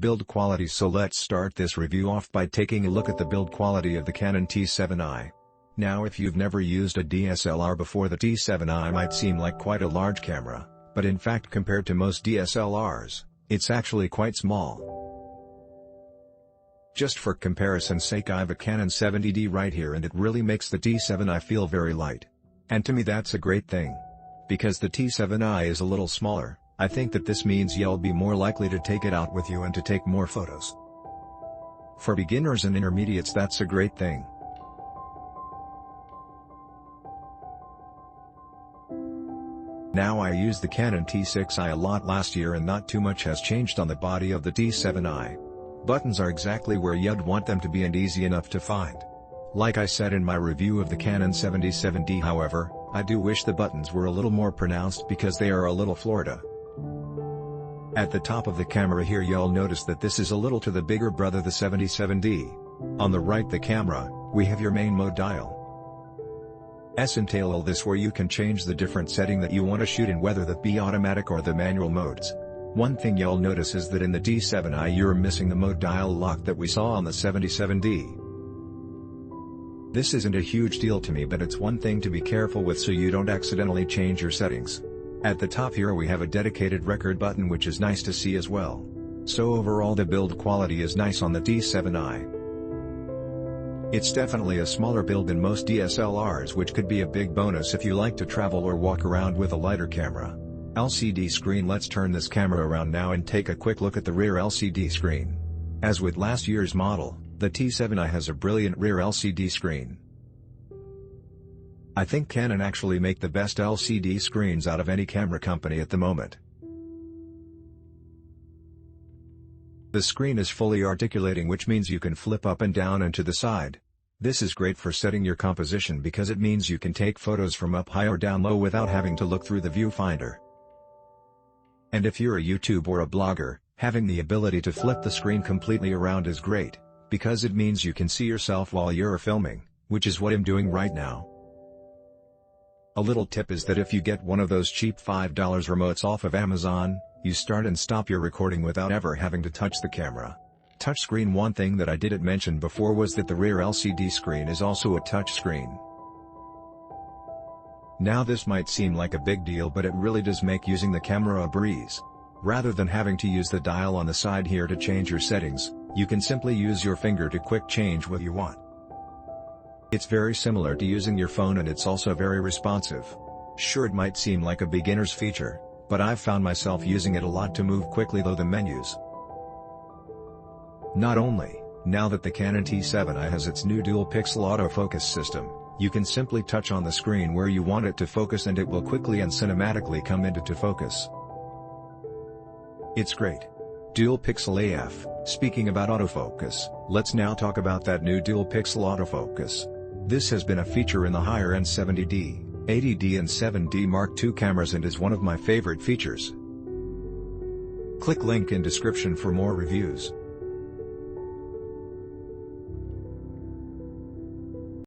Build quality. So let's start this review off by taking a look at the build quality of the Canon T7i. Now if you've never used a DSLR before, the T7i might seem like quite a large camera, but in fact compared to most DSLRs, it's actually quite small. Just for comparison's sake, I have a Canon 70D right here, and it really makes the T7i feel very light. And to me that's a great thing. Because the T7i is a little smaller, I think that this means you'll be more likely to take it out with you and to take more photos. For beginners and intermediates, that's a great thing. Now I used the Canon T6i a lot last year and not too much has changed on the body of the T7i. Buttons are exactly where you'd want them to be and easy enough to find. Like I said in my review of the Canon 77D, however, I do wish the buttons were a little more pronounced because they are a little Florida. At the top of the camera here you'll notice that this is a little to the bigger brother, the 77D. On the right the camera, we have your main mode dial. Entail this where you can change the different setting that you want to shoot in, whether that be automatic or the manual modes. One thing you'll notice is that in the T7i you're missing the mode dial lock that we saw on the 77D. This isn't a huge deal to me, but it's one thing to be careful with so you don't accidentally change your settings. At the top here we have a dedicated record button, which is nice to see as well. So overall the build quality is nice on the T7i. It's definitely a smaller build than most DSLRs, which could be a big bonus if you like to travel or walk around with a lighter camera. LCD screen. Let's turn this camera around now and take a quick look at the rear LCD screen. As with last year's model, the T7i has a brilliant rear LCD screen. I think Canon actually make the best LCD screens out of any camera company at the moment. The screen is fully articulating, which means you can flip up and down and to the side. This is great for setting your composition because it means you can take photos from up high or down low without having to look through the viewfinder. And if you're a YouTuber or a blogger, having the ability to flip the screen completely around is great, because it means you can see yourself while you're filming, which is what I'm doing right now. A little tip is that if you get one of those cheap $5 remotes off of Amazon, you start and stop your recording without ever having to touch the camera. Touchscreen. One thing that I didn't mention before was that the rear LCD screen is also a touch screen. Now this might seem like a big deal, but it really does make using the camera a breeze. Rather than having to use the dial on the side here to change your settings, you can simply use your finger to quick change what you want. It's very similar to using your phone, and it's also very responsive. Sure, it might seem like a beginner's feature, but I've found myself using it a lot to move quickly through the menus. Not only, now that the Canon T7i has its new dual pixel autofocus system, you can simply touch on the screen where you want it to focus and it will quickly and cinematically come into focus. It's great. Dual pixel AF. Speaking about autofocus, let's now talk about that new dual pixel autofocus. This has been a feature in the higher-end 70D, 80D and 7D Mark II cameras and is one of my favorite features. Click link in description for more reviews.